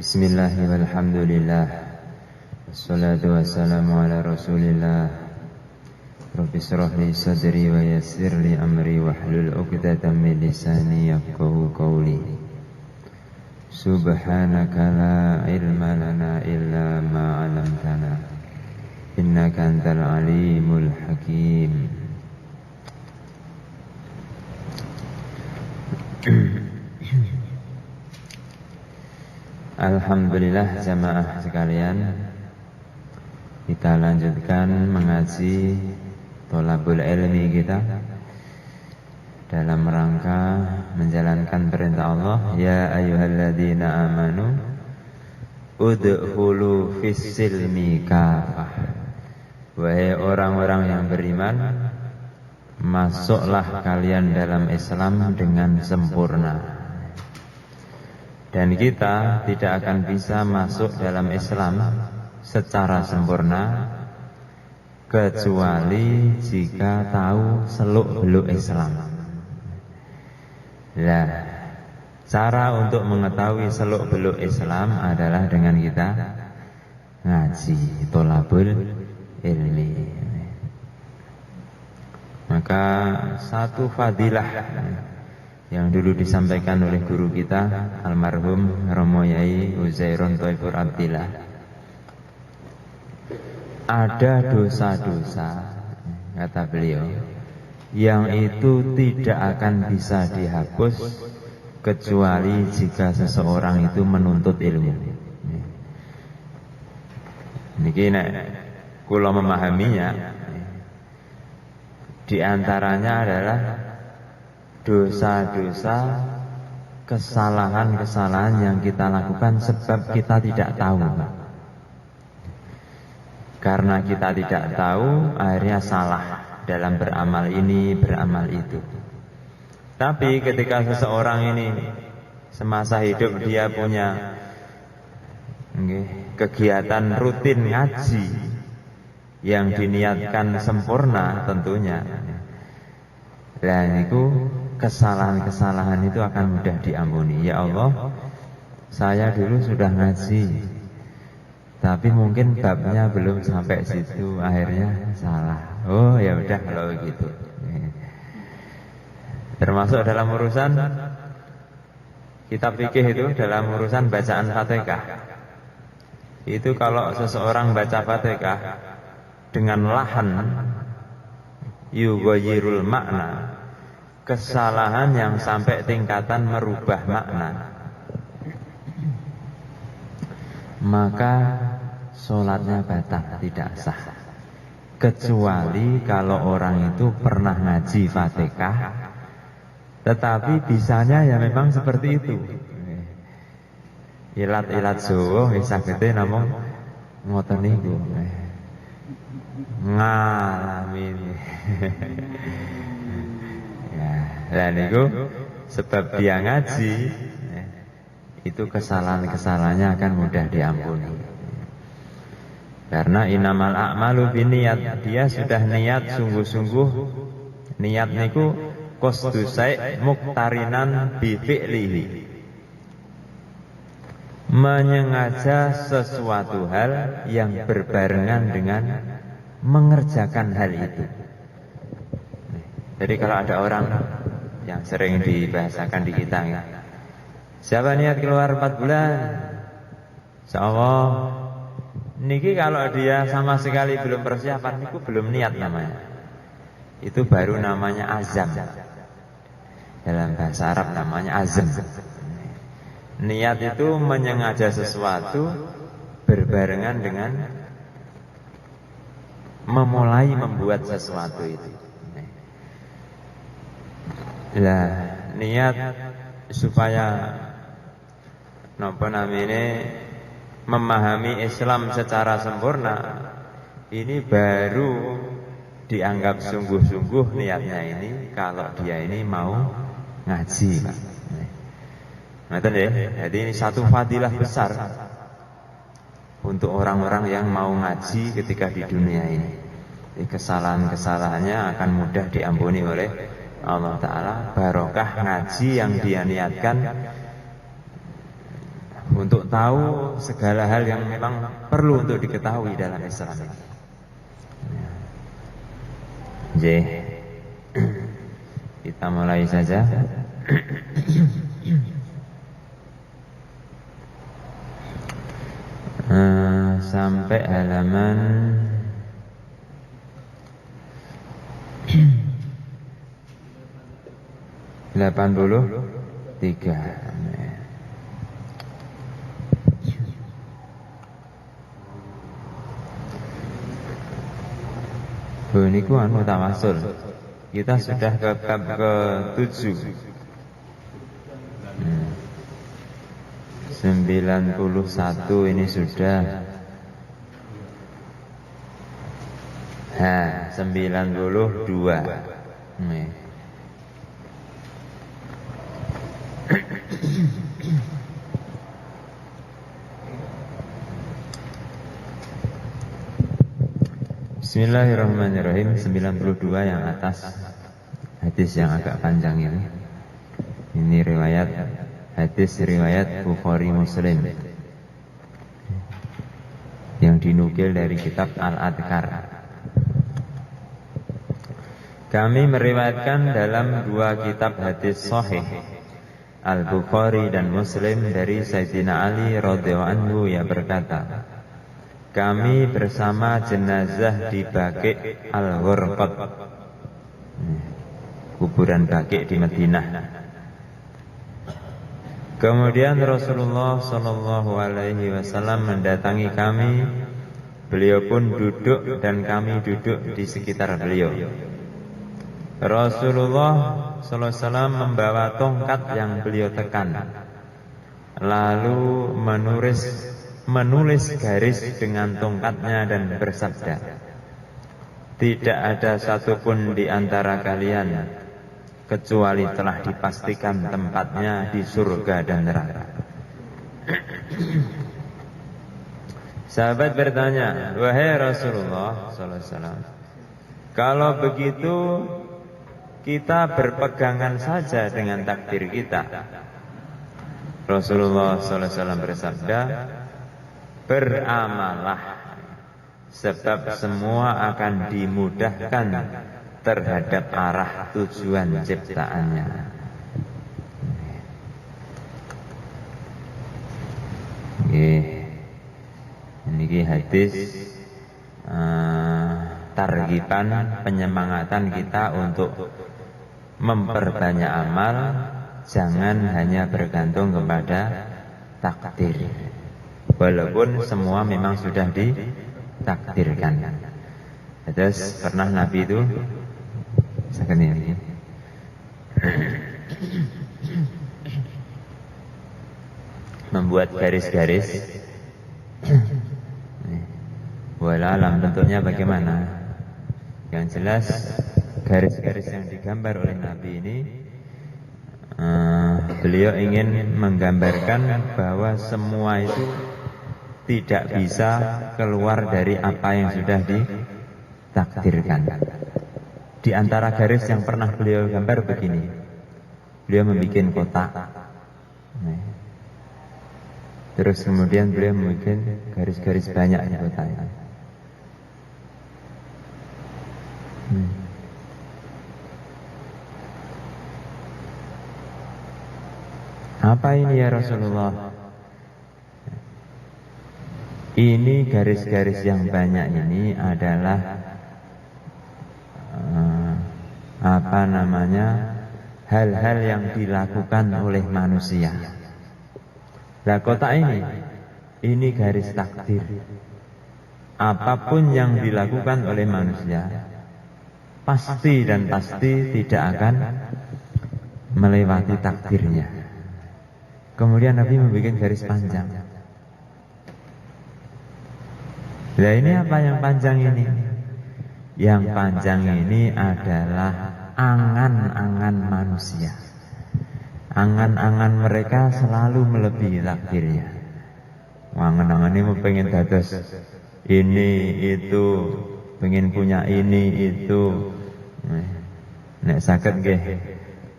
Bismillah walhamdulillah wassalatu wassalamu ala rasulillah. Rabbi shrah li sadri wa yassir li amri wahlul 'uqdatam min lisani yafqahu qawli. Subhanaka la ilma lana illa ma 'allamtana innaka antal alimul hakim. Alhamdulillah jamaah sekalian, kita lanjutkan mengaji tholabul ilmi kita dalam rangka menjalankan perintah Allah. Ya ayyuhalladzina amanu udkhulu fis-silmi kafah. Wahai orang-orang yang beriman, masuklah kalian dalam Islam dengan sempurna. Dan kita tidak akan bisa masuk dalam Islam secara sempurna kecuali jika tahu seluk-beluk Islam. Nah, cara untuk mengetahui seluk-beluk Islam adalah dengan kita ngaji tholabul ilmi. Maka satu fadilah yang dulu disampaikan oleh guru kita almarhum Romo Yai Uzairun Thaifur Abdillah, ada dosa-dosa, kata beliau, yang itu tidak akan bisa dihapus kecuali jika seseorang itu menuntut ilmu. Niki nek kula memahaminya, di antaranya adalah dosa-dosa, kesalahan-kesalahan yang kita lakukan sebab kita tidak tahu. Karena kita tidak tahu, akhirnya salah dalam beramal ini, beramal itu. Tapi ketika seseorang ini semasa hidup dia punya kegiatan rutin ngaji yang diniatkan sempurna tentunya, dan itu kesalahan-kesalahan itu akan mudah diampuni. Ya Allah, saya dulu sudah ngaji, tapi mungkin babnya belum sampai situ, akhirnya salah. Oh ya udah kalau begitu. Termasuk dalam urusan kitab fikih itu, dalam urusan bacaan Fatihah. Itu kalau seseorang baca Fatihah dengan lahan yughayyirul makna, kesalahan yang sampai tingkatan merubah makna, maka sholatnya batal, tidak sah. Kecuali kalau orang itu pernah ngaji Fatihah, tetapi bisanya ya memang seperti itu. Ilat-ilat Jawa bisa gede namung ngoten niku. Ngalami. Dan itu sebab dia ngaji, itu kesalahan-kesalahannya akan mudah diampuni. Karena innamal a'malu binniyat, dia sudah niat sungguh-sungguh. Niat niku qasdu syai' muqtarinan bi fi'lihi, menyengaja sesuatu hal yang berbarengan dengan mengerjakan hal itu. Jadi kalau ada orang yang sering dibahasakan di kita, ya, siapa niat keluar 4 bulan, insyaallah, niki kalau dia sama sekali belum persiapan, niku belum niat namanya. Itu baru namanya azam. Dalam bahasa Arab namanya azam. Niat itu menyengaja sesuatu berbarengan dengan memulai membuat sesuatu itu. Lah, niat supaya napa namine memahami Islam secara sempurna, ini baru dianggap sungguh-sungguh niatnya ini kalau dia ini mau ngaji, Pak. Ngoten ya. Jadi ini satu fadilah besar untuk orang-orang yang mau ngaji ketika di dunia ini. Kesalahan-kesalahannya akan mudah diampuni oleh Allah Ta'ala, barokah ngaji yang dia niatkan untuk tahu segala hal yang memang perlu untuk diketahui dalam Islam ini. Jadi kita mulai saja. Sampai halaman 83. Ini ku anu tawasul. Kita sudah ke bab ke-7. 91 ini sudah. 92. Nih. Bismillahirrahmanirrahim. 92 yang atas, hadis yang agak panjang ini. Ini riwayat hadis riwayat Bukhari Muslim yang dinukil dari kitab Al-Adhkar. Kami meriwayatkan dalam dua kitab hadis sahih, Al-Bukhari dan Muslim, dari Sayyidina Ali radhiyallahu anhu yang berkata, kami bersama jenazah di Baqi' Al-Ghurqad, kuburan Baqi' di Madinah. Kemudian Rasulullah sallallahu alaihi wasallam mendatangi kami. Beliau pun duduk dan kami duduk di sekitar beliau. Rasulullah sallallahu alaihi wasallam membawa tongkat yang beliau tekan, lalu menulis garis dengan tongkatnya dan bersabda, tidak ada satupun di antara kalian kecuali telah dipastikan tempatnya di surga dan neraka. Sahabat bertanya, wahai Rasulullah sallallahu alaihi wasallam, kalau begitu kita berpegangan saja dengan takdir kita. Rasulullah sallallahu alaihi wasallam bersabda, beramalah, sebab semua akan dimudahkan terhadap arah tujuan ciptaannya. Ini hadis targiban, penyemangatan kita untuk memperbanyak amal, jangan hanya bergantung kepada takdir. Walaupun semua memang sudah ditakdirkan. Terus pernah Nabi itu ini membuat garis-garis. Wallahualam bentuknya bagaimana. Yang jelas garis-garis yang digambar oleh Nabi ini, beliau ingin menggambarkan bahwa semua itu tidak bisa keluar dari apa yang sudah ditakdirkan. Di antara garis yang pernah beliau gambar begini, beliau membuat kotak, terus kemudian beliau membuat garis-garis banyak di kotaknya. Apa ini ya Rasulullah? Ini garis-garis yang banyak ini adalah hal-hal yang dilakukan oleh manusia. Nah, kotak ini garis takdir. Apapun yang dilakukan oleh manusia, pasti dan pasti tidak akan melewati takdirnya. Kemudian Nabi membuat garis panjang. Nah, ini apa yang panjang ini? Yang panjang ini adalah angan-angan manusia. Angan-angan mereka selalu melebihi takdirnya. Angan-angan ini pengen dados ini itu, pengen punya ini itu. Nek saged nggih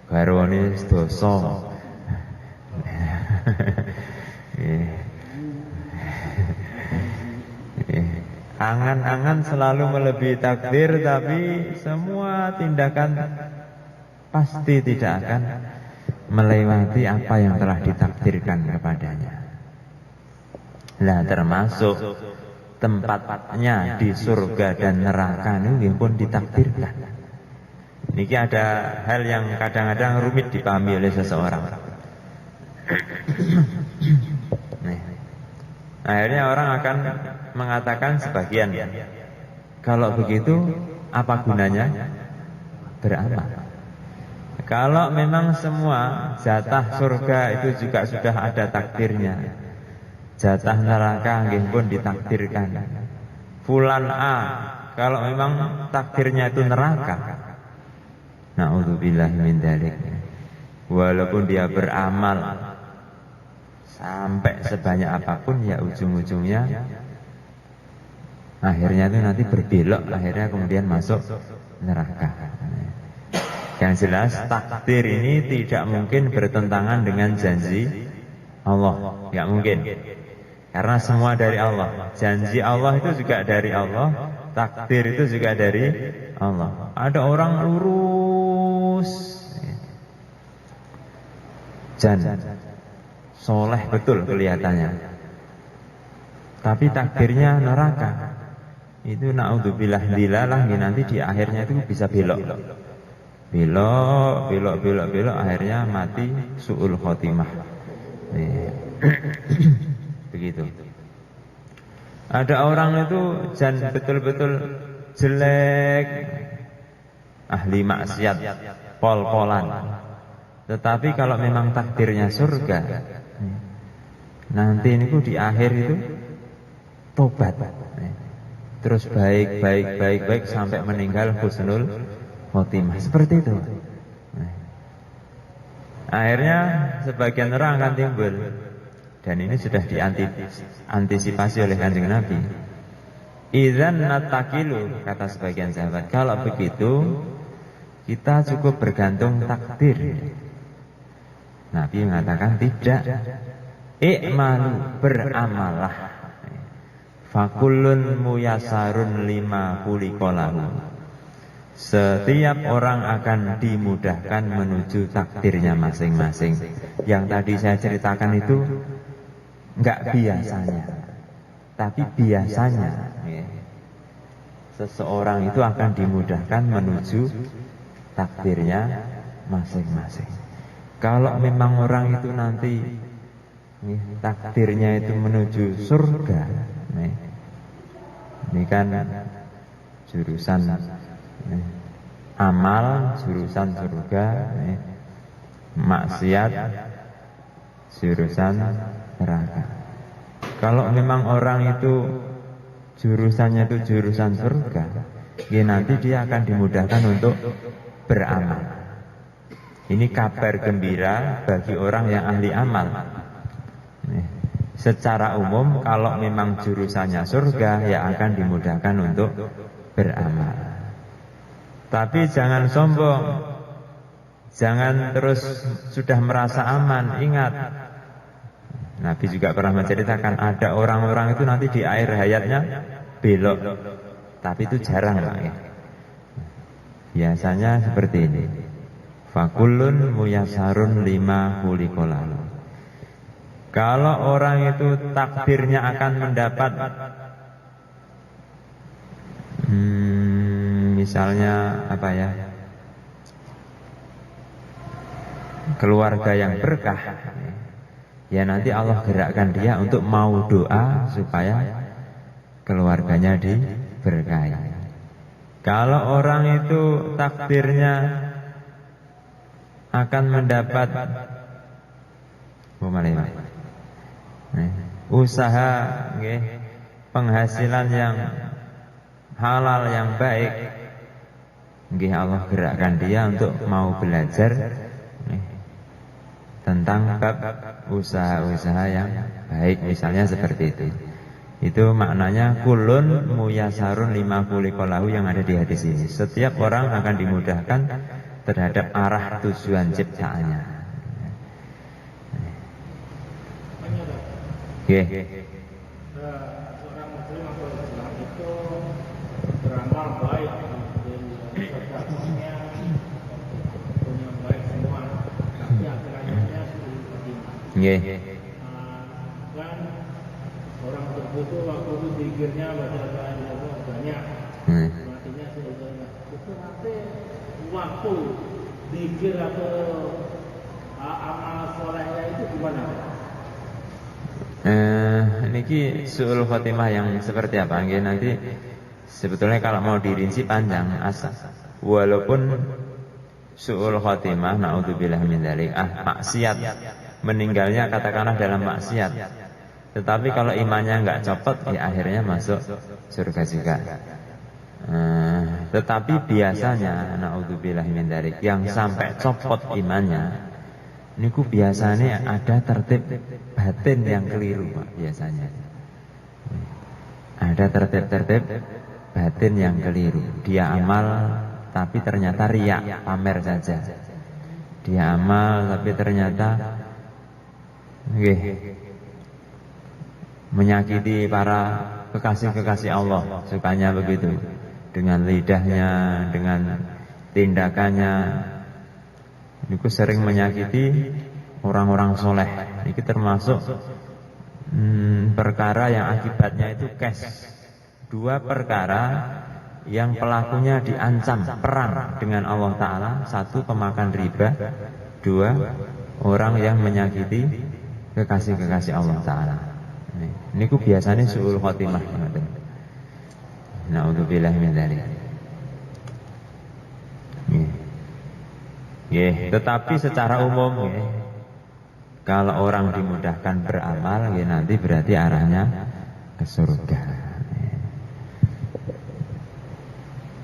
garwane dosa. Angan-angan selalu melebihi takdir, tapi semua tindakan pasti tidak akan melewati apa yang telah ditakdirkan kepadanya. Nah, termasuk tempatnya di surga dan neraka ini pun ditakdirkan. Niki ada hal yang kadang-kadang rumit dipahami oleh seseorang. Nih. Akhirnya orang akan mengatakan sebagian, kalau begitu apa gunanya beramal? Kalau memang semua jatah surga itu juga sudah ada takdirnya, jatah neraka nggih pun ditakdirkan. Fulan A kalau memang takdirnya itu neraka, na'udzubillah min dzalik, walaupun dia beramal sampai sebanyak apapun, ya ujung-ujungnya akhirnya itu nanti berbelok, akhirnya kemudian masuk neraka. Yang jelas takdir ini tidak mungkin bertentangan dengan janji Allah, tidak mungkin. Karena semua dari Allah. Janji Allah itu juga dari Allah, takdir itu juga dari Allah. Ada orang lurus, soleh betul kelihatannya, tapi takdirnya neraka. Itu naudzubillah dilalah, nanti di akhirnya itu bisa belok, akhirnya mati su'ul khotimah. Begitu. Ada orang itu betul-betul jelek, ahli maksiat, pol-polan. Tetapi kalau memang takdirnya surga, nanti ini di akhir itu tobat, terus baik sampai meninggal husnul khotimah. Seperti itu. Akhirnya sebagian orang akan timbul, dan ini sudah diantisipasi oleh Kanjeng Nabi. Idzan natakilu, kata sebagian sahabat, kalau begitu kita cukup bergantung takdir. Nabi mengatakan tidak. I'malu, beramalah. Fakullun muyasarun lima khuliqalahu. Setiap orang akan dimudahkan menuju takdirnya masing-masing. Yang tadi saya ceritakan itu enggak biasanya, tapi biasanya seseorang itu akan dimudahkan menuju takdirnya masing-masing. Kalau memang orang itu nanti takdirnya itu menuju surga, ini kan jurusan amal, jurusan surga, maksiat, jurusan neraka. Kalau memang orang itu jurusannya itu jurusan surga, ya nanti dia akan dimudahkan untuk beramal. Ini kabar gembira bagi orang yang ahli amal. Secara umum kalau memang jurusannya surga, ya akan dimudahkan untuk beramal. Tapi jangan sombong, jangan terus sudah merasa aman. Ingat, Nabi juga pernah menceritakan ada orang-orang itu nanti di akhir hayatnya belok, tapi itu jarang lah ya. Biasanya seperti ini. Fakullun muyasarun lima khuliqalahu. Kalau orang itu takdirnya akan mendapat misalnya apa ya, keluarga yang berkah, ya nanti Allah gerakkan dia untuk mau doa supaya keluarganya diberkahi. Kalau orang itu takdirnya akan mendapat usaha, penghasilan yang halal yang baik, Allah gerakkan dia untuk mau belajar tentang bab usaha-usaha yang baik, misalnya seperti itu. Itu maknanya kulun muyasarun lima khuliqalahu yang ada di hadis ini. Setiap orang akan dimudahkan terhadap arah tujuan ciptaannya. Seorang muslim atau Islam itu Nggih. Kan orang terbutuh waktu itu zikirnya baca banyak. Matinya sebenarnya. Itu nanti waktu zikir atau amal solehnya itu gimana? Niki su'ul khotimah yang seperti apa? Nggih, nanti sebetulnya kalau mau dirinci panjang asa. Walaupun su'ul khotimah naudzubillah min dzalik, maksiat, meninggalnya katakanlah dalam maksiat. Tetapi kalau imannya enggak copot, ya akhirnya masuk surga juga. Tetapi biasanya naudzubillah min dzalik yang sampai copot imannya niku biasanya ada tertib batin yang keliru, Pak, biasanya. Ada tertib batin yang keliru. Dia amal tapi ternyata riya, pamer saja. Dia amal tapi ternyata menyakiti para kekasih-kekasih Allah, sukanya begitu. Dengan lidahnya, dengan tindakannya. Niku sering menyakiti orang-orang soleh. Ini termasuk perkara yang akibatnya itu dua perkara yang pelakunya diancam perang dengan Allah Ta'ala. Satu, pemakan riba. Dua, orang yang menyakiti kekasih-kekasih Allah Ta'ala. Niku biasanya su'ul khotimah. Na'udzubillah min dzalik. Tetapi secara umum kalau orang dimudahkan beramal, nanti berarti arahnya ke surga.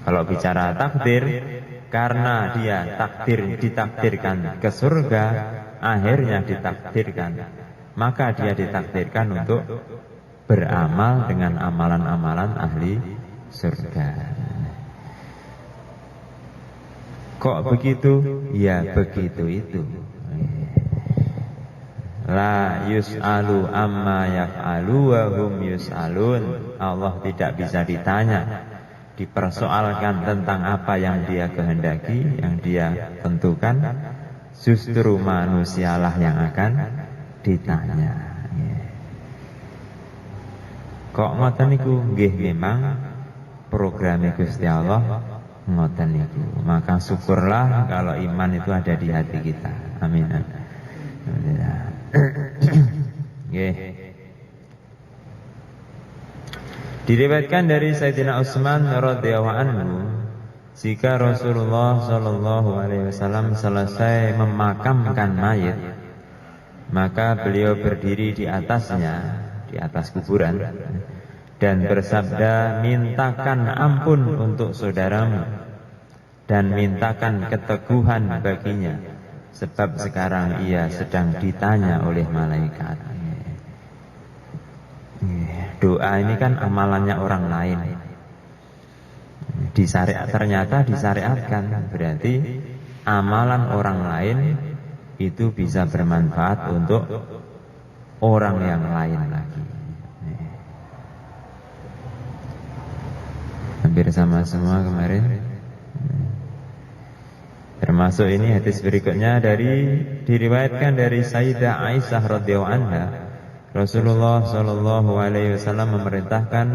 Kalau bicara takdir, karena dia ditakdirkan ke surga, akhirnya ditakdirkan, maka dia ditakdirkan untuk beramal dengan amalan-amalan ahli surga. Kok begitu? Ya begitu itu. La yus'alu amma yaf'alu wa hum yus'alun. Allah tidak bisa ditanya, dipersoalkan tentang apa yang dia kehendaki, yang dia tentukan. Justru manusialah yang akan ditanya. Kok ngoten niku? Nggih, memang programe Gusti Allah ngoten niku. Maka syukurlah kalau iman itu ada di hati kita. Amin. Alhamdulillah. Nggih. Diriwayatkan dari Sayyidina Utsman radhiyallahu anhu, jika Rasulullah sallallahu alaihi wasallam selesai memakamkan mayit, maka beliau berdiri di atasnya, di atas kuburan, dan bersabda, mintakan ampun untuk saudaramu dan mintakan keteguhan baginya, sebab sekarang ia sedang ditanya oleh malaikat. Doa ini kan amalannya orang lain, ternyata disyariatkan, berarti amalan orang lain itu bisa bermanfaat untuk orang yang lain lagi. Hampir sama semua kemarin. Termasuk ini hadis berikutnya diriwayatkan dari Sayyidah Aisyah radhiyallahu anha, Rasulullah sallallahu alaihi wasallam memerintahkan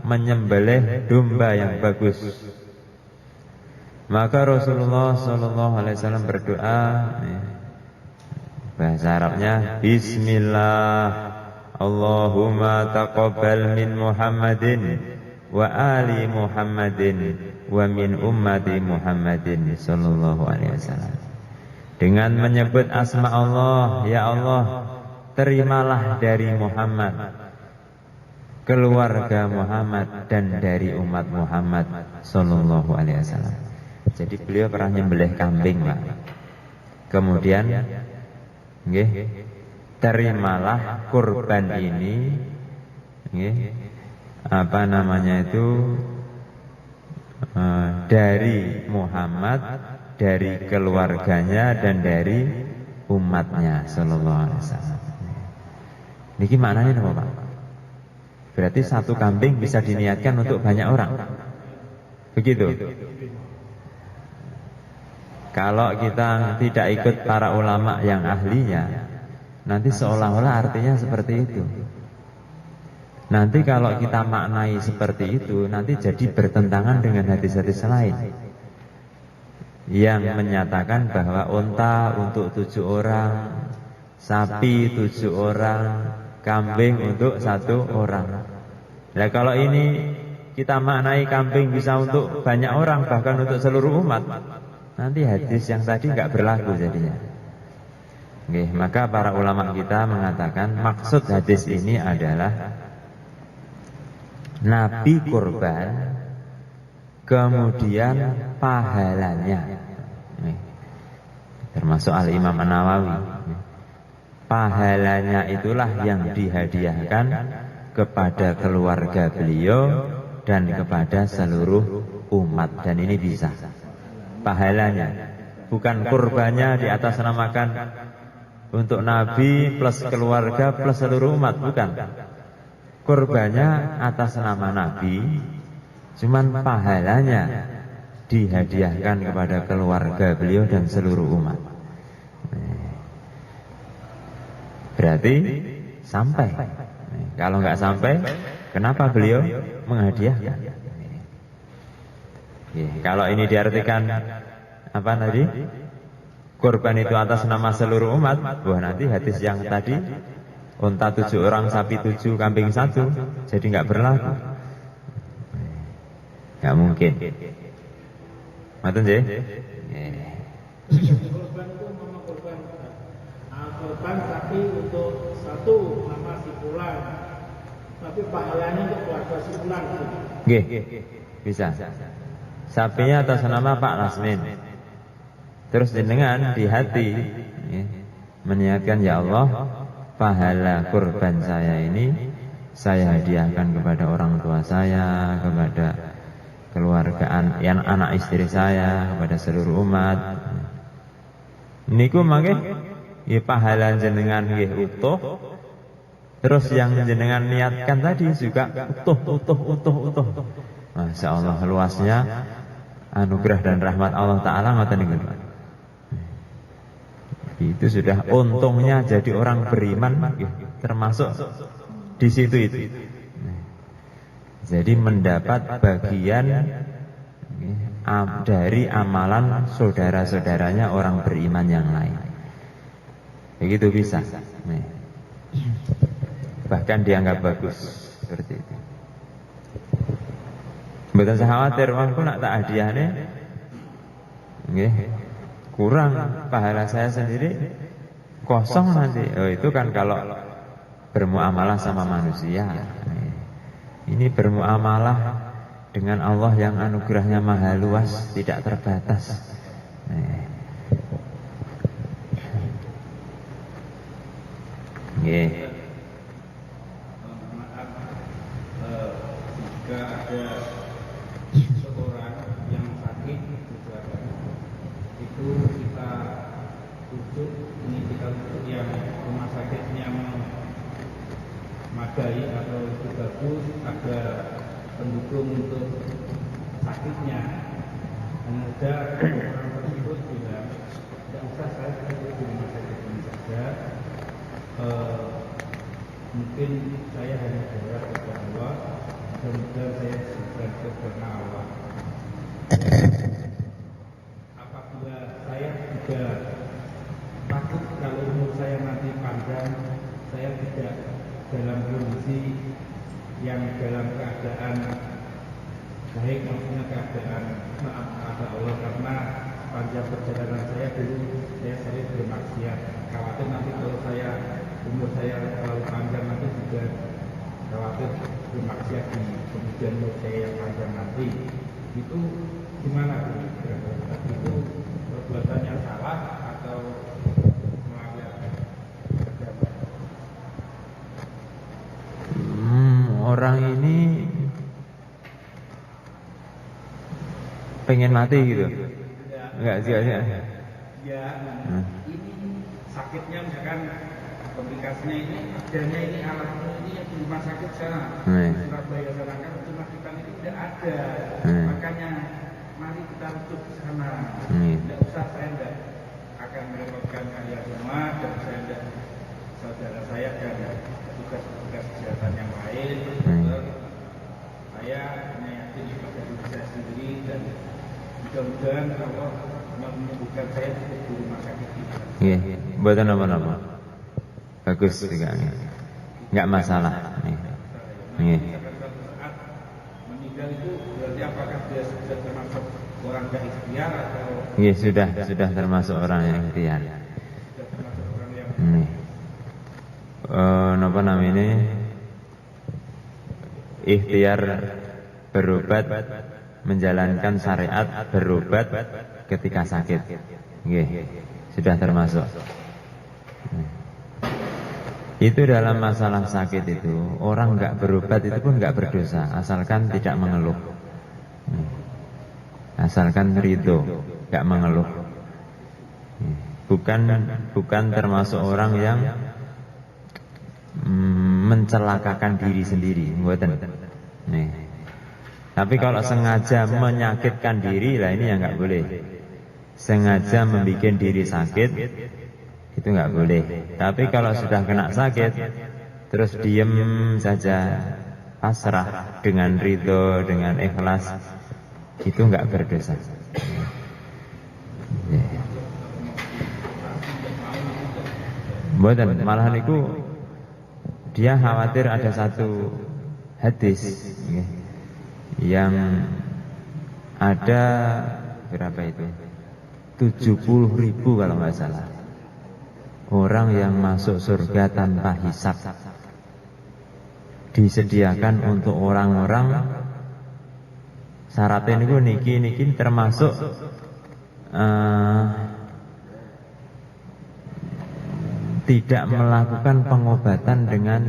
menyembelih domba yang bagus. Maka Rasulullah sallallahu alaihi wasallam berdoa, bahasa Arabnya, Bismillah, Allahumma taqabbal min Muhammadin wa ali Muhammadin wa min ummati Muhammadin sallallahu alaihi wasallam. Dengan menyebut asma Allah, ya Allah, terimalah dari Muhammad, keluarga Muhammad, dan dari umat Muhammad sallallahu alaihi wasallam. Jadi beliau pernah nyembelih kambing, Pak. Kemudian terimalah kurban ini, dari Muhammad, dari keluarganya, dan dari umatnya sallallahu alaihi wasallam. Niki maknanya apa, Pak? Berarti satu kambing bisa diniatkan untuk banyak orang. Begitu. Kalau kita tidak ikut para ulama yang ahlinya, Nanti seolah-olah artinya seperti itu. Nanti kalau kita maknai seperti itu, nanti jadi bertentangan dengan hadis-hadis lain yang menyatakan bahwa unta untuk 7 orang, sapi 7 orang, kambing untuk 1 orang. Nah kalau ini kita maknai kambing bisa untuk banyak orang, bahkan untuk seluruh umat, nanti hadis yang tadi nggak berlaku jadinya. Oke, maka para ulama kita mengatakan maksud hadis ini adalah Nabi kurban, kemudian pahalanya. Nih, termasuk Al-Imam An-Nawawi. Pahalanya itulah yang dihadiahkan kepada keluarga beliau dan kepada seluruh umat. Dan ini bisa. Pahalanya, bukan kurbannya diatasnamakan untuk Nabi plus keluarga plus seluruh umat, bukan. Kurbannya atas nama Nabi, cuman pahalanya dihadiahkan kepada keluarga beliau dan seluruh umat. Berarti sampai. Kalau nggak sampai, kenapa beliau menghadiahkan? Kalau ini diartikan apa tadi? Kurban itu atas nama seluruh umat. Wah, nanti hadis yang tadi unta 7 orang, sapi 7, kambing 1, jadi nggak berlaku. Nggak mungkin. Maksudnya? Kurban itu nama kurban sapi untuk 1 nama si fulan, tapi pahalanya untuk keluarga si fulan. Nggih, bisa. Sapinya atas nama Pak Lasmin. Terus jenengan di hati meniatkan, ya Allah, pahala kurban saya ini saya hadiahkan kepada orang tua saya, kepada keluarga yang anak istri saya, kepada seluruh umat. Niku mangke ya pahala jenengan nggih utuh. Terus yang jenengan niatkan tadi juga utuh. Masya Allah, luasnya anugerah dan rahmat Allah Ta'ala ngoten niku. Itu sudah untungnya jadi orang beriman, termasuk di situ itu. Jadi mendapat bagian dari amalan saudara-saudaranya orang beriman yang lain. Begitu bisa. Bahkan dianggap bagus seperti itu. Mboten usah khawatir, wongku nak tak hadiahne nggih kurang, pahala saya sendiri kosong nanti. Oh, itu kan kalau bermuamalah sama manusia. Ini bermuamalah dengan Allah yang anugerahnya maha luas, tidak terbatas. Nggih. Maaf, jika ada seseorang yang sakit itu kita rujuk yang rumah sakitnya memadai atau itu bagus, ada pendukung untuk sakitnya, dan ada orang tersebut juga tidak usah saya di rumah sakit ini saja, mungkin saya hanya berharap kepada Allah dan saya berharap karena Allah. Apabila saya juga takut kalau umur saya nanti panjang, saya tidak dalam kondisi yang dalam keadaan baik, maksudnya keadaan maaf kata Allah, karena panjang perjalanan saya dulu saya sering bermaksiat. Khawatir nanti kalau saya umur saya terlalu panjang nanti juga khawatir bermaksiat di kemudian umur saya yang panjang nanti. Itu gimana? Itu perbuatannya salah atau melanggar agama? Orang ini pengen mati gitu? Enggak sih? Ya, ini sakitnya misalkan komplikasinya ini, adanya ini alatnya ini yang di rumah sakit sana, Surabaya sana kan rumah kita ini tidak ada, makanya mari kita rujuk ke sana. Tidak usah, saya tidak akan merepotkan kalian semua, dan saya ingin berdoa, saya meyakini kepada diri saya sendiri dan mudah-mudahan Allah menyembuhkan saya di rumah sakit ini. Iya, buatan apa-apa. Bagus juga nih. Enggak masalah. Nih. Nih. Saat meninggal itu berarti apakah dia sudah termasuk orang yang ikhtiar atau Iya, sudah termasuk orang yang ikhtiar. sudah termasuk orang yang Nih. Apa namanya? Ikhtiar berobat, menjalankan syariat berobat ketika sakit. Nggih, sudah termasuk. Itu dalam masalah sakit itu, orang enggak berobat itu pun enggak berdosa, asalkan tidak mengeluh. Asalkan ridho, enggak mengeluh. Bukan termasuk orang yang mencelakakan diri sendiri, mboten. Nih. Tapi kalau sengaja menyakitkan diri, lah ini yang enggak boleh. Sengaja membuat diri sakit, itu enggak boleh. Tapi kalau sudah kena sakit, terus diem saja, pasrah dengan ridho, dengan ikhlas, itu enggak berdosa. Mboten, malahan itu dia khawatir ada satu hadis yang ada berapa itu? 70.000 kalau nggak salah. Orang yang masuk surga tanpa hisab disediakan untuk orang-orang syaratnya niku niki termasuk tidak melakukan pengobatan dengan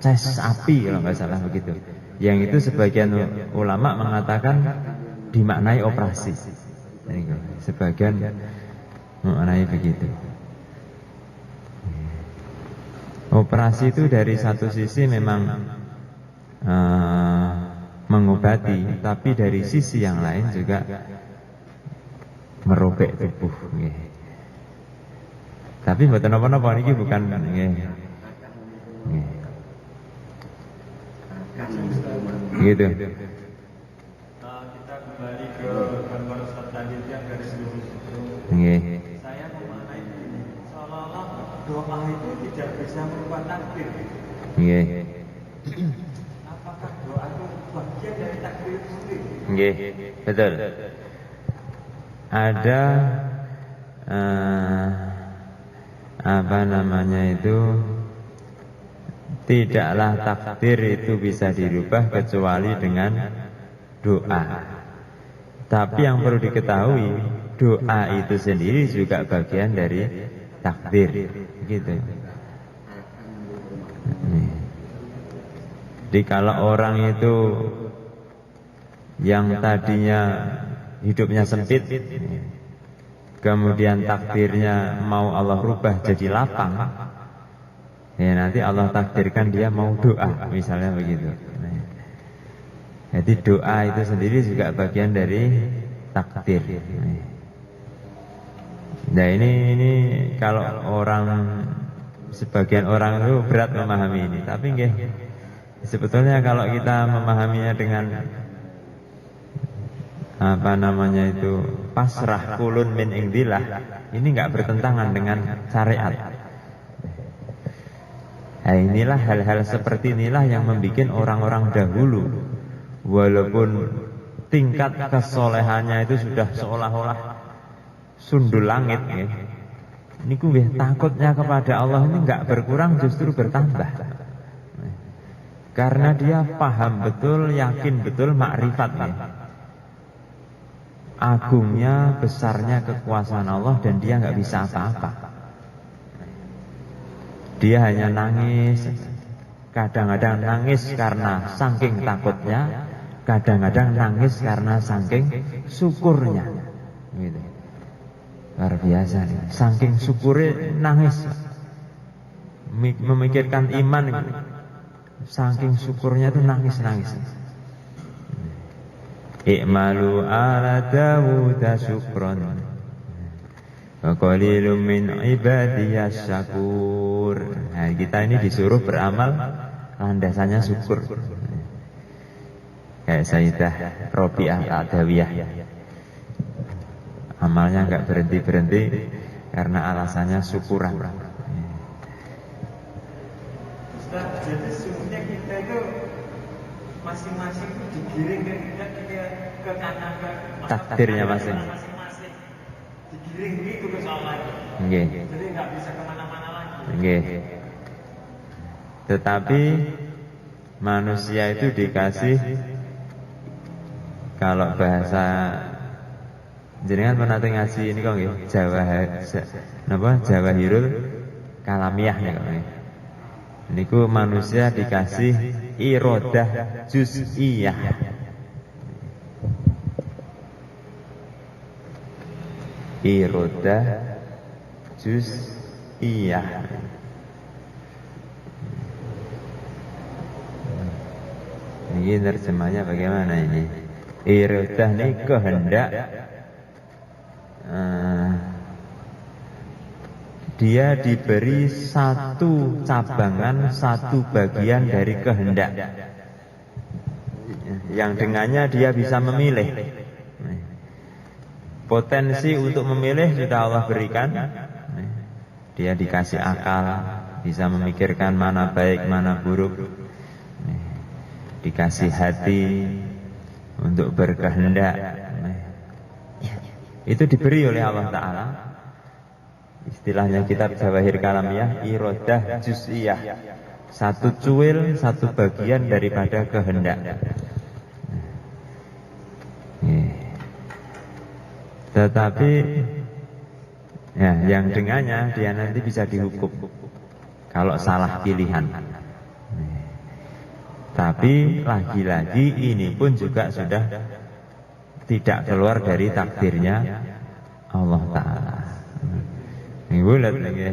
ces api kalau nggak salah begitu. Yang itu sebagian ulama mengatakan dimaknai operasi. Sebagian mengenai begitu. Operasi itu dari satu sisi memang mengobati, tapi dari sisi yang lain juga merobek tubuh. Tapi mboten napa-napa niki bukan gitu. Kita kembali ke gambar Ustaz tadi yang dari seluruh itu. Saya memaknai seolah-olah doa itu tidak bisa merubah takdir. Apakah doa itu bagian dari takdir itu sendiri? Betul. Ada apa namanya itu, tidaklah takdir itu bisa dirubah kecuali dengan doa. Tapi yang perlu diketahui, doa itu sendiri juga bagian dari takdir, gitu. Jadi kalau orang itu yang tadinya hidupnya sempit, kemudian takdirnya mau Allah rubah jadi lapang, ya nanti Allah takdirkan dia mau doa, misalnya begitu. Jadi doa itu sendiri juga bagian dari takdir. Nah ini kalau orang, sebagian orang itu berat memahami ini, tapi sebetulnya kalau kita memahaminya dengan apa namanya itu pasrah kulun min indillah, ini enggak bertentangan dengan syariat. Nah, inilah hal-hal seperti inilah yang membuat orang-orang dahulu, walaupun tingkat kesolehannya itu sudah seolah-olah sundul langit, niku takutnya kepada Allah ini enggak berkurang, justru bertambah. Karena dia paham betul, yakin betul makrifatnya, agungnya, besarnya kekuasaan Allah, dan dia nggak bisa apa-apa. Dia hanya nangis, kadang-kadang nangis karena saking takutnya, kadang-kadang nangis karena saking syukurnya. Gitu. Luar biasa nih. Saking syukurnya nangis, memikirkan iman, gitu. Saking syukurnya tuh nangis-nangis. I'malu ala Dawud syukran wa qalilum min ibadiyas syakur. Nah, kita ini disuruh beramal landasannya syukur. Kayak Sayyidah Robiah Al-Adawiyah, amalnya nggak berhenti-berhenti karena alasannya syukuran. Ustaz, jadi sebenarnya kita itu masing-masing digiring ke kanan Takdirnya masing. Masing-masing digiring gitu ke Allah. Nggih. Jadi nggak bisa kemana-mana lagi. Nggih. Tetapi manusia itu dikasih, kalau bahasa jenengan pernah ngaji ini kok nggih, Jawahirul Kalamiah nih kok nggih. Niku manusia dikasih iradah juz'iyah. Iradah juz'iyah. Ini terjemahnya bagaimana ini? Iradah ini kehendak. Dia diberi satu cabangan, satu bagian dari kehendak, yang dengannya dia bisa memilih. Potensi untuk memilih sudah Allah berikan. Dia dikasih akal, bisa memikirkan mana baik, mana buruk. Dikasih hati untuk berkehendak. Itu diberi oleh Allah Ta'ala. Istilahnya kitab Jawahir Kalamiyah, iradah juz'iyah, satu cuil, satu bagian daripada kehendak. Tetapi ya, yang dengannya dia nanti bisa dihukum kalau salah pilihan. Tapi lagi-lagi ini pun juga sudah tidak keluar dari takdirnya Allah Ta'ala. Ini bulat lagi.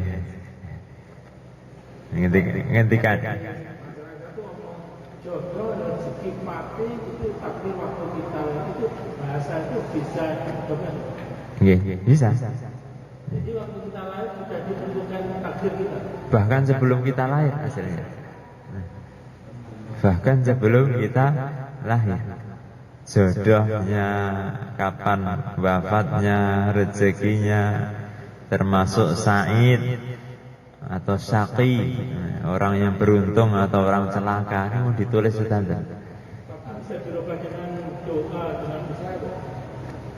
Ngendikan. Jodoh dan segi mati itu takdir waktu kita itu bahasa itu bisa bukan? Bisa. Jadi waktu kita lahir sudah ditentukan takdir kita. Bahkan sebelum kita lahir hasilnya. Bahkan sebelum kita lahir. Jodohnya, kapan wafatnya, rezekinya, termasuk sa'id atau syaqi, orang yang beruntung atau orang celaka, ini mau ditulis sudah. Bisa dirubah dengan doa, dengan usaha.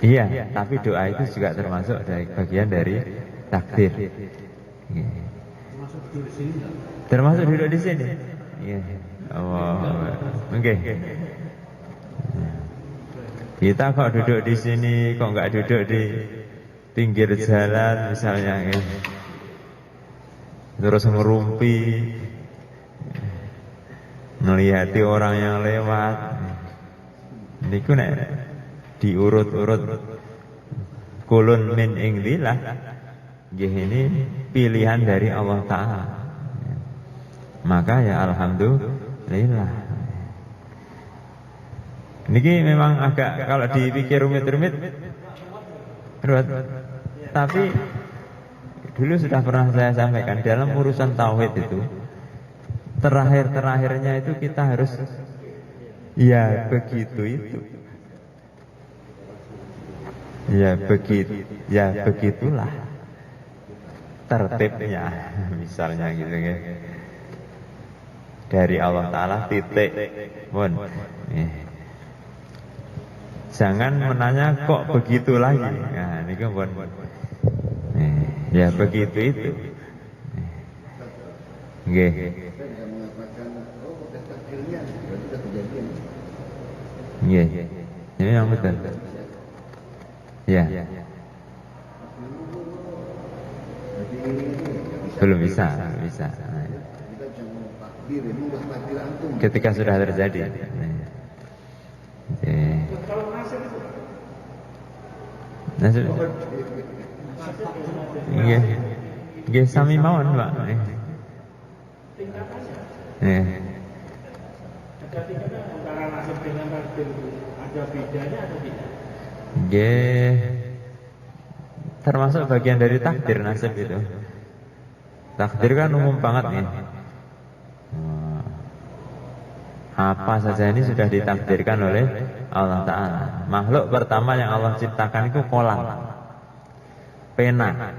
Iya, tapi doa itu juga termasuk bagian dari takdir. Termasuk duduk di sini. Termasuk duduk di sini. Iya. Oh, oke. Kita kok duduk di sini, kok nggak duduk di pinggir jalan misalnya, terus ngerumpi, melihati orang yang lewat. Niku nek diurut-urut kulun min indillah, nggih ini pilihan dari Allah Ta'ala. Maka ya alhamdulillah. Niki memang agak, kalau dipikir rumit-rumit, tapi dulu sudah pernah saya sampaikan, dalam urusan tauhid itu terakhir-terakhirnya itu kita harus ya begitu itu. Ya begitulah tertibnya, misalnya gitu ya. Dari Allah Ta'ala titik pun. Jangan menanya kok begitu lagi. Nah, ini kan pun. Ya begitu itu. Nggih. Nggih. Ini yang betul. Ya. Belum bisa. Ketika sudah terjadi. Nasib. Nggih sami mawon, Pak. Ada tingkatnya antara nasib dengan takdir itu. Ada bedanya atau tidak? Nggih. Termasuk bagian dari takdir nasib itu. Takdir kan umum banget nih. Apa saja ini sudah ditakdirkan oleh Allah Ta'ala. Makhluk pertama yang Allah ciptakan itu kolam, pena,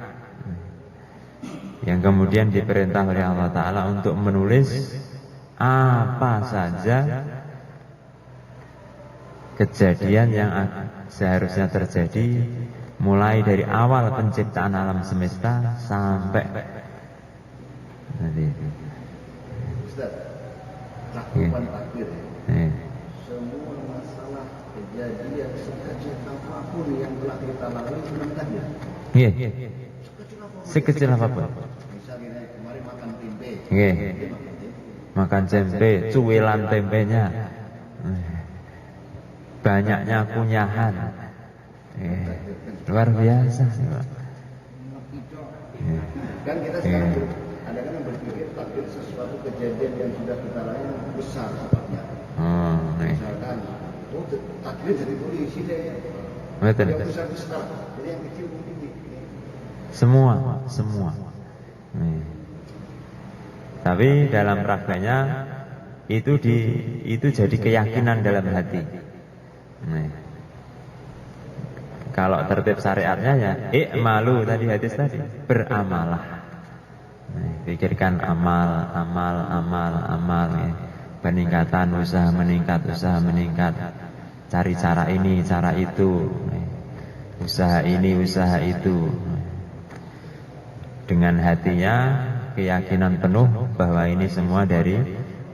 yang kemudian diperintah oleh Allah Ta'ala untuk menulis apa saja kejadian yang seharusnya terjadi, mulai dari awal penciptaan alam semesta sampai nanti. Ustaz, cakupan takdir. Semua masalah kejadian sekecil apapun yang telah kita lalui sudah takdir. Iya. Sekecil apapun. Misalnya kemarin makan tempe. Iya. Makan tempe, cuilan tempenya. Banyaknya kunyahan. Luar biasa sih, Pak. Kan kita sekarang ada kan yang berpikir takdir sesuatu kejadian yang sudah kita lalui besar sifatnya. Misalkan, takdir jadi polisi deh. Betul. Yang besar, jadi yang kecil mungkin. Semua. Tapi dalam prakteknya itu jadi keyakinan dalam hati. Kalau tertib syariatnya ya i'malu tadi hadis tadi, beramalah. Pikirkan amal. Peningkatan usaha meningkat. Cari cara ini, cara itu. Usaha ini, usaha itu. Dengan hatinya keyakinan penuh bahwa ini semua dari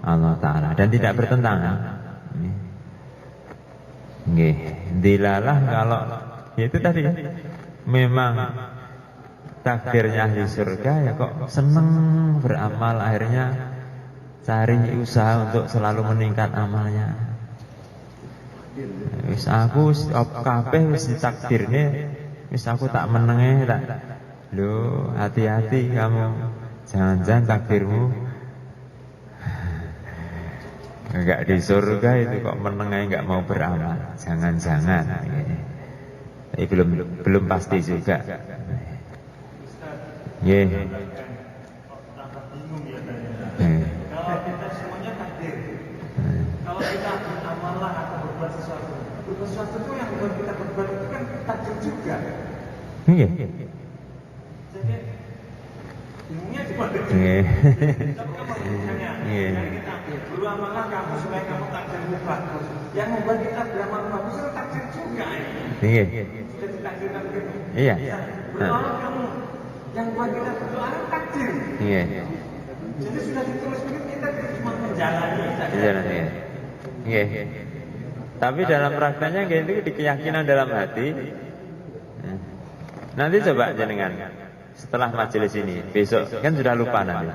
Allah Ta'ala dan tidak bertentangan. Dilalah kalau itu tadi memang takdirnya ahli surga, ya kok seneng beramal, akhirnya cari usaha untuk selalu meningkat amalnya. Wis aku kabeh wis ditakdirne, wis aku tak menenge tak. Loh, hati-hati kamu. Jangan-jangan takdirmu enggak di surga itu kok menengai enggak mau beramal. Jangan-jangan. Tapi belum pasti juga. Nggih. Kalau kita semuanya takdir. Kalau kita beramal atau berbuat sesuatu itu yang buat kita berbuat itu kan takdir juga. Nggih. Jadi ilmunya cuma Nggih. Nggih. Beramalah kamu supaya kamu takdirmu bagus. Yang membuat kita beramal bagus itu takdir juga. Nggih. Sudah ditakdirkan begitu. Iya. Berdoa kamu yang buat kita berdoa takdir. Iya. Jadi sudah ditulis begitu, kita cuma menjalani saja. Iya. Nggih. Tapi dalam prakteknya itu di keyakinan dalam hati. Nanti coba jenengan setelah majelis ini, besok kan sudah lupa nanti.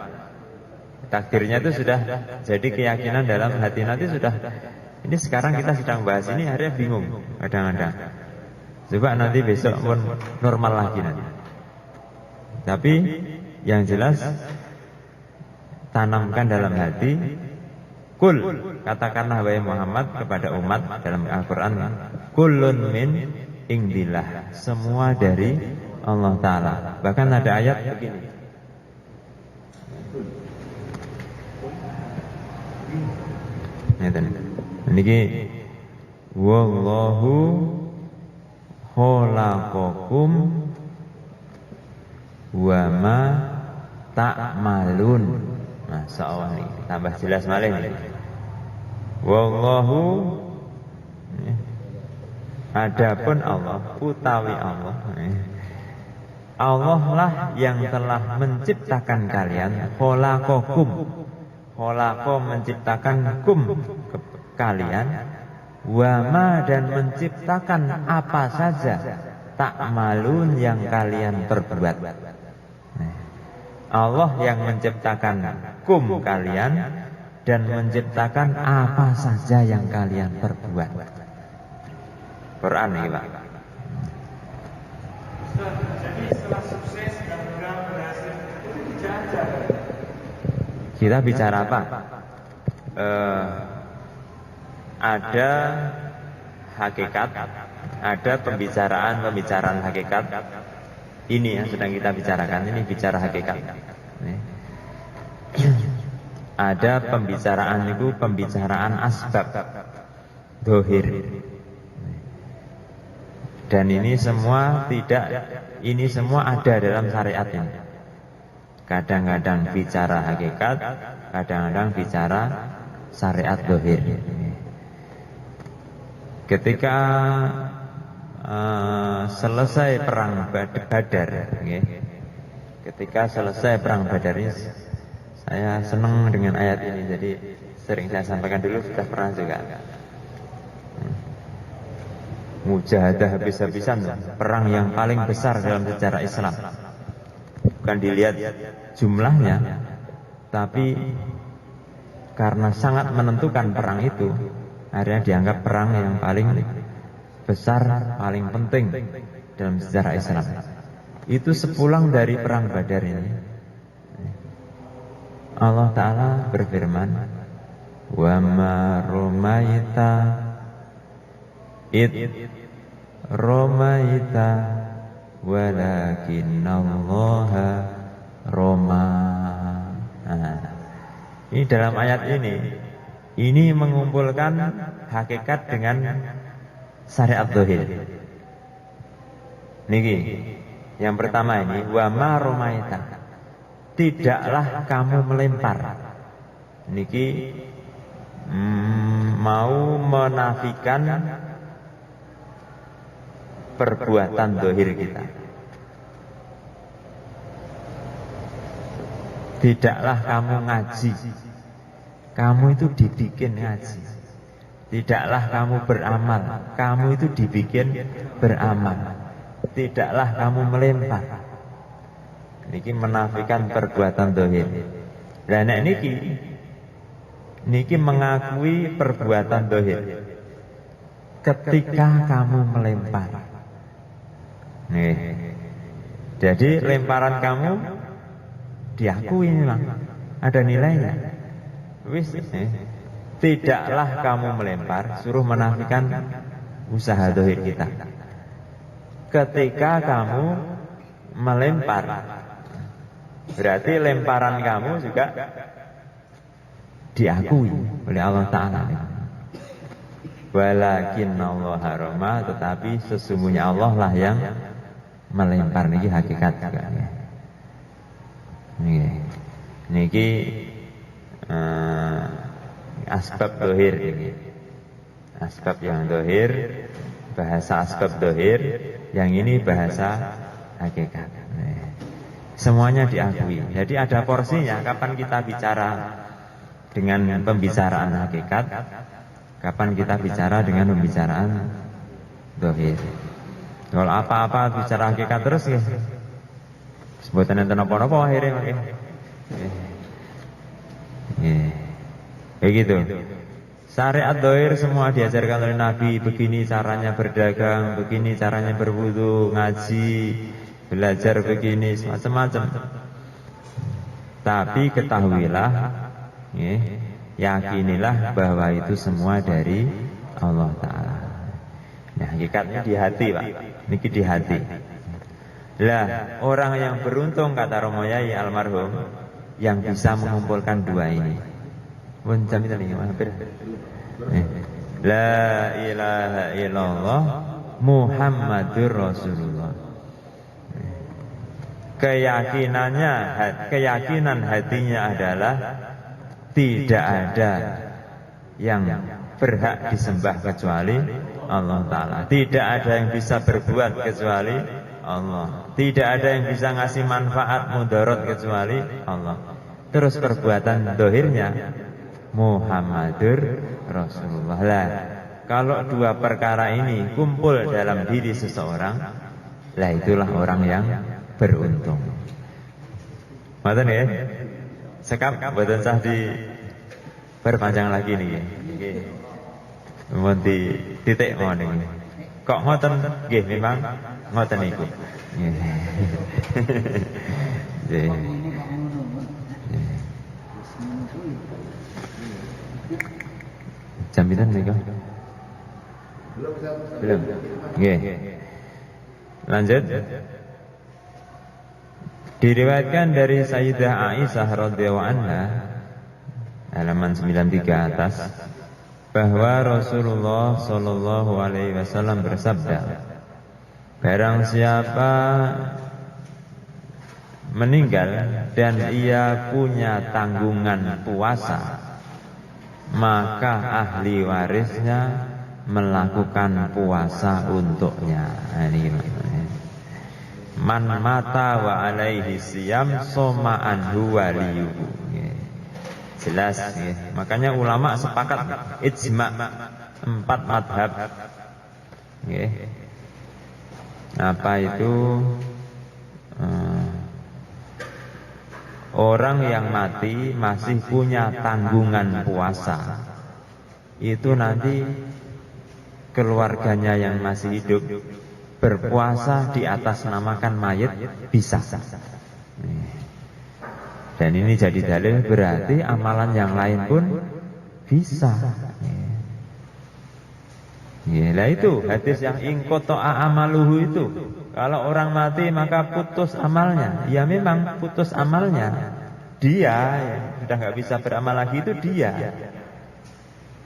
Takdirnya itu sudah jadi keyakinan dalam hati, nanti sudah. Ini sekarang kita sedang bahas ini, akhirnya bingung kadang-kadang. Coba nanti besok pun normal lagi nanti. Tapi yang jelas tanamkan dalam hati. Kul, katakanlah wahai Muhammad kepada umat dalam Al-Quran, kullun min indillah, semua dari Allah Ta'ala. Bahkan ada ayat begini, ini wallahu khalaqakum wa ma ta'malun. Masya Allah nih, tambah jelas malih nih. Wallahu, adapun Allah, utawi Allah, Allah lah yang telah menciptakan kalian. Khalaqakum, khalaqa menciptakan kalian, wama dan menciptakan apa saja ta'malun yang kalian perbuat. Allah yang menciptakan kalian dan menciptakan apa saja yang kalian perbuat. Quran ini, Pak. Jadi setelah sukses dan berhasil itu dijajar. Kita bicara apa? Ada hakikat, ada pembicaraan hakikat. Ini yang sedang kita bicarakan, ini bicara hakikat. ada pembicaraan itu pembicaraan asbab dohir. Dan ini semua ada dalam syariat ini. Kadang-kadang bicara hakikat, kadang-kadang bicara syariat dohir. Ketika selesai perang Badar, ketika selesai perang Badar ini, saya senang dengan ayat ini, jadi sering saya sampaikan dulu, sudah pernah juga. Mujahadah habis-habisan, perang yang paling besar dalam sejarah Islam. Bukan dilihat jumlahnya, tapi karena sangat menentukan perang itu, akhirnya dianggap perang yang paling besar, paling penting dalam sejarah Islam. Itu sepulang dari perang Badar ini, Allah Ta'ala berfirman, wa ma romaita id romaita walakinnallaha roma. Ini dalam ayat ini mengumpulkan hakikat dengan syariat dohir. Niki yang pertama ini, wa ma romaita, tidaklah kamu melempar. Niki mau menafikan perbuatan dohir kita. Tidaklah kamu ngaji, kamu itu dibikin ngaji. Tidaklah kamu beramal, kamu itu dibikin beramal. Tidaklah kamu melempar. Niki menafikan perbuatan dohir. Dan niki mengakui perbuatan dohir. Ketika kamu melempar, nih, jadi lemparan kamu diakui memang ada nilainya. Wis, tidaklah kamu melempar, suruh menafikan usaha dohir kita. Ketika kamu melempar, berarti lemparan kamu juga diakui oleh Allah Ta'ala. Walakinnallaha roma, tetapi sesungguhnya Allah lah yang melempar. Niki hakikat juga. Niki asbab dohir ini. Asbab yang dohir, bahasa asbab dohir, yang ini bahasa hakikat. Semuanya diakui. Jadi ada porsinya. Kapan kita bicara dengan pembicaraan hakikat, kapan kita bicara dengan pembicaraan dohir. Kalau apa-apa bicara hakikat terus ya, sebutan enten apa-apa akhirnya makin. Kayak gitu. Syariat dohir semua diajarkan oleh Nabi. Begini caranya berdagang, begini caranya berwudu, ngaji, belajar begini, macam-macam. Tapi ketahuilah, yakinilah bahwa itu semua dari Allah Ta'ala. Nah, hakikatnya di hati, Pak. Niki di hati. Lah, orang yang beruntung, kata Romo Yai almarhum, yang bisa mengumpulkan dua ini. Pun jam itu nih, hampir. La ilaha illallah Muhammadur Rasulullah. Keyakinan hatinya adalah tidak ada yang berhak disembah kecuali Allah Ta'ala. Tidak ada yang bisa berbuat kecuali Allah. Tidak ada yang bisa ngasih manfaat mudarat kecuali Allah. Terus perbuatan dohirnya Muhammadur Rasulullah. Lah, kalau dua perkara ini kumpul dalam diri seseorang, lah itulah orang yang beruntung. Maten ya? Sekap boten sah di perpanjang lagi nih. Nggih. Mun di titik mau niki. Kok ngoten nggih memang ngoten niku. Nggih. Jam pinten niku? Belum. Nggih. Lanjut. Diriwayatkan dari Sayyidah Aisyah radhiyallahu anha, halaman 93 atas, bahwa Rasulullah Shallallahu Alaihi Wasallam bersabda, barang siapa meninggal dan ia punya tanggungan puasa, maka ahli warisnya melakukan puasa untuknya. Nah, ini gimana? Man mata wa alaihi siyam soma anhu waliyuhu. Jelas ya. Makanya ulama sepakat ijma 4 madhab ya. Apa itu? Orang yang mati masih punya tanggungan puasa, itu nanti keluarganya yang masih hidup berpuasa di atas namakan mayit bisa. Dan ini jadi dalil berarti amalan yang lain pun bisa. Nah itu hadis yang ingkoto'a amaluhu itu. Kalau orang mati maka putus amalnya. Ya memang putus amalnya. Dia yang sudah nggak bisa beramal lagi itu dia.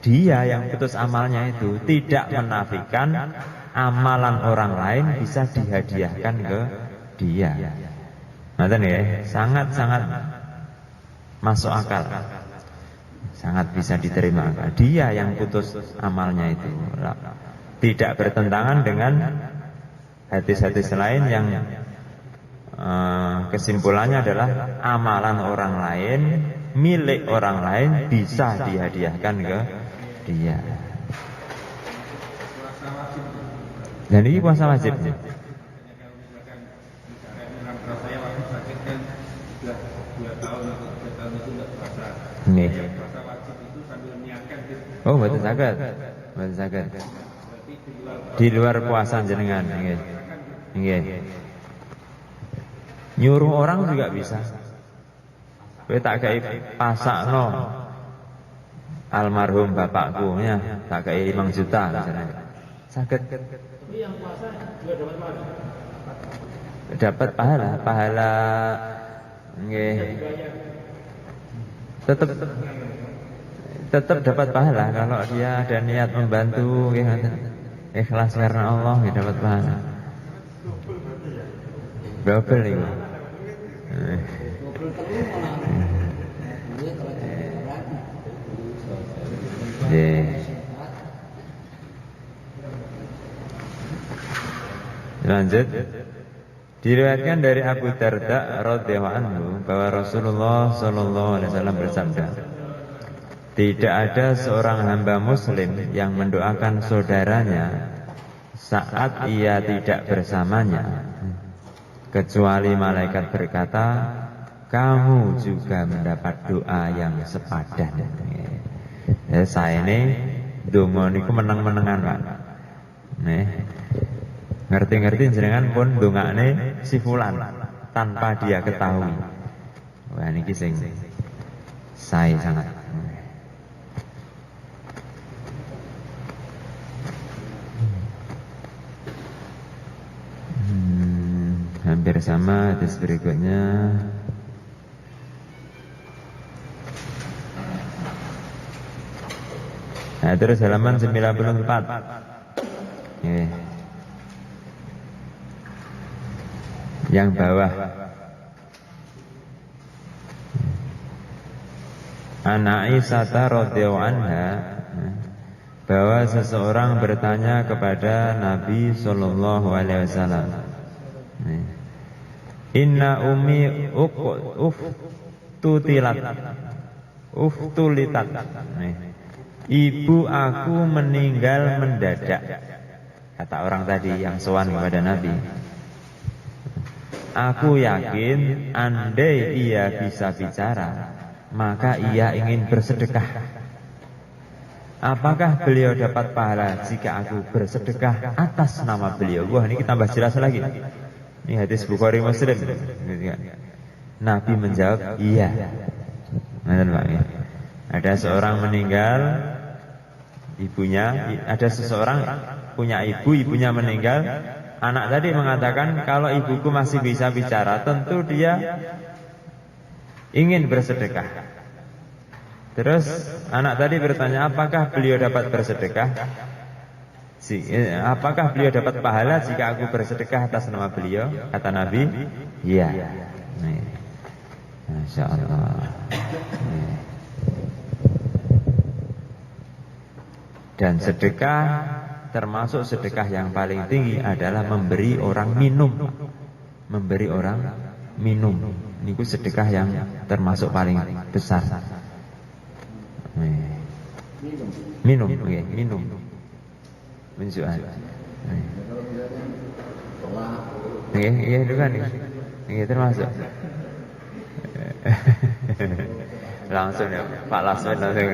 Dia yang putus amalnya itu tidak menafikan amalan orang lain bisa dihadiahkan ke dia. Nanti ya, sangat-sangat masuk akal. Sangat bisa diterima. Dia yang putus amalnya itu. Tidak bertentangan dengan hadis-hadis lain yang kesimpulannya adalah amalan orang lain, milik orang lain bisa dihadiahkan ke dia. Dan ini puasa wajib. Kalau saya waktu sakit kan sudah 2 tahun atau 3 tahun itu tidak puasa. Nih. Yang puasa wajib itu sambil niatkan gitu. Oh, betul saged. Betul saged. Di luar puasa jenengan, nggih. Nggih. Nyuruh orang juga bisa. Kowe tak kei pasakno almarhum bapakku ya, tak kei 5 juta misalnya. Saged. Tapi yang puasa juga dapat pahala. Dapat pahala nggih. Tetap dapat pahala kalau dia ada niat membantu nggih ngoten. Ikhlas karena Allah nggih dapat pahala. Double itu. Lanjut. Diriwayatkan dari Abu Darda radhiyallahu anhu bahwa Rasulullah sallallahu alaihi wasallam bersabda, tidak ada seorang hamba muslim yang mendoakan saudaranya saat ia tidak bersamanya, kecuali malaikat berkata, kamu juga mendapat doa yang sepadan. Saya ini donga niku meneng-menengan, Pak. Nih. Ngerti-ngerti jenengan pun dongakne si fulan tanpa dia ketahui. Wah niki sing sae sangat. Hampir sama hadis berikutnya. Nah, terus halaman 94. Yang bawah. An Aisyah radhiyallahu anha bahwa seseorang bertanya kepada Nabi sallallahu alaihi wasallam, inna ummi uftulitat. Ibu aku meninggal mendadak. Kata orang tadi yang sowan kepada Nabi. Aku yakin andai ia bisa bicara, maka ia ingin bersedekah. Apakah beliau dapat pahala jika aku bersedekah atas nama beliau? Wah, ini kita tambah jelas lagi. Ini hadis Bukhari Muslim. Nabi menjawab, iya. Ada seorang meninggal, ibunya, ada seseorang punya ibu, ibunya meninggal. Anak tadi mengatakan, kalau ibuku masih bisa bicara, tentu dia ingin bersedekah. Terus anak tadi bertanya, apakah beliau dapat bersedekah? Apakah beliau dapat pahala jika aku bersedekah atas nama beliau? Kata Nabi, iya. Masya Allah. Dan sedekah, termasuk sedekah yang paling tinggi adalah memberi orang minum. Memberi orang minum. Ini sedekah yang termasuk paling besar. Minum, okay, minum. Menjual. Iya, itu kan. Iya, termasuk. Langsung ya, Pak Lasmen langsung.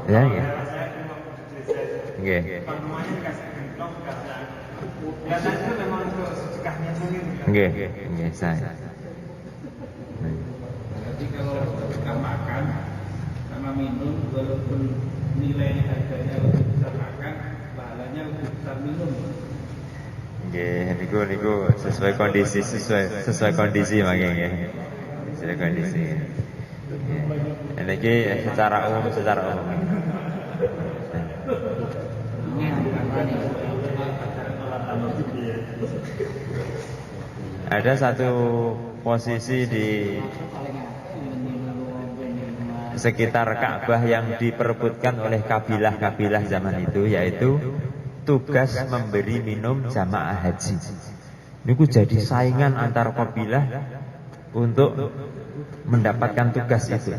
Ya, ya. Nggih. Biasanya memang untuk sedekahnya sendiri. Nggih, saya. Jadi kalau kita makan sama minum, walaupun nilai harganya lebih besar makan, pahalanya lebih besar minum. Nggih, niku sesuai kondisi, sesuai kondisi mangke nggih. Sesuai kondisi. Niki secara umum. Ada satu posisi di sekitar Ka'bah yang diperebutkan oleh kabilah-kabilah zaman itu, yaitu tugas memberi minum jamaah haji. Ini jadi saingan antar kabilah untuk mendapatkan tugas itu.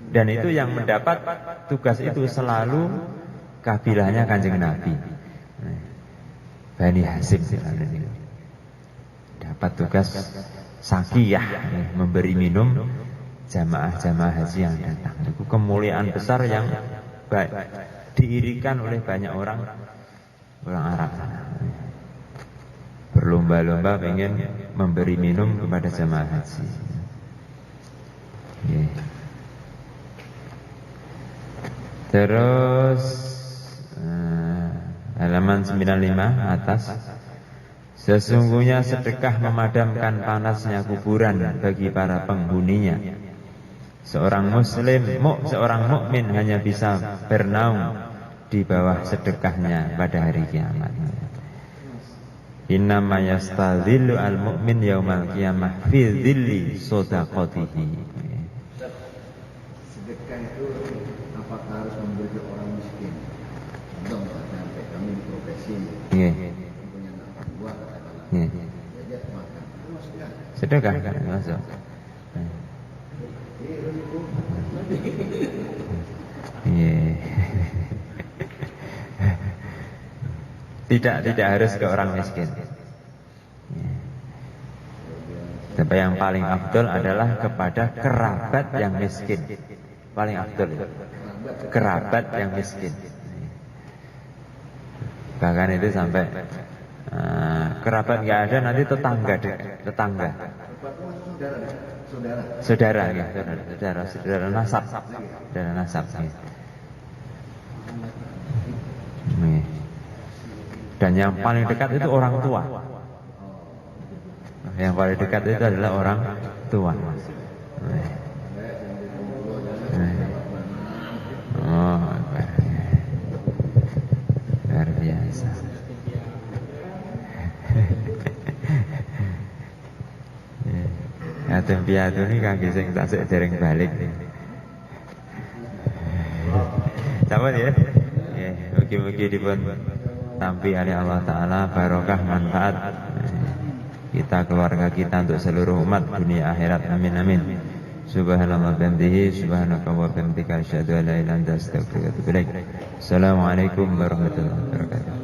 Dan itu yang mendapat tugas itu selalu kabilahnya Kanjeng Nabi, Bani Hasyim. Dapat tugas sakiyah, memberi minum jamaah-jamaah haji yang datang. Itu kemuliaan besar yang diirikan oleh banyak orang Arab. Berlomba-lomba pengen memberi minum kepada jamaah haji. Terus halaman 95 atas. Sesungguhnya sedekah memadamkan panasnya kuburan bagi para penghuninya. Seorang mukmin hanya bisa bernaung di bawah sedekahnya pada hari kiamat. Innama yastadhillu al-mu'min yaumal qiyamah fi dhilli shadaqatihi. Sedekah itu apakah harus memberi ke orang miskin? Contoh misalnya kami di profesi punya anak dua katakanlah, dia makan, itu maksudnya sedekah kan masuk. Tidak harus ke orang miskin. Tapi yang paling afdol adalah kepada kerabat yang miskin. Paling afdol itu kerabat yang miskin. Bahkan itu sampai kerabat nggak ada, nanti tetangga. Saudara nasab. Dan yang paling dekat itu orang tua. Yang paling dekat itu adalah orang tua. Oh, luar biasa. Yatim piatu ini kaki sing tasik dereng balik. Sampun ya. Mugi-mugi dipun tampi oleh Allah Ta'ala barokah manfaat kita, keluarga kita, untuk seluruh umat dunia akhirat. Amin amin. Subhanallah bihamdihi, subhanaka wa bihamdika, asyhadu an la ilaha illa anta, astaghfiruka wa atubu ilaik. Assalamualaikum warahmatullahi wabarakatuh.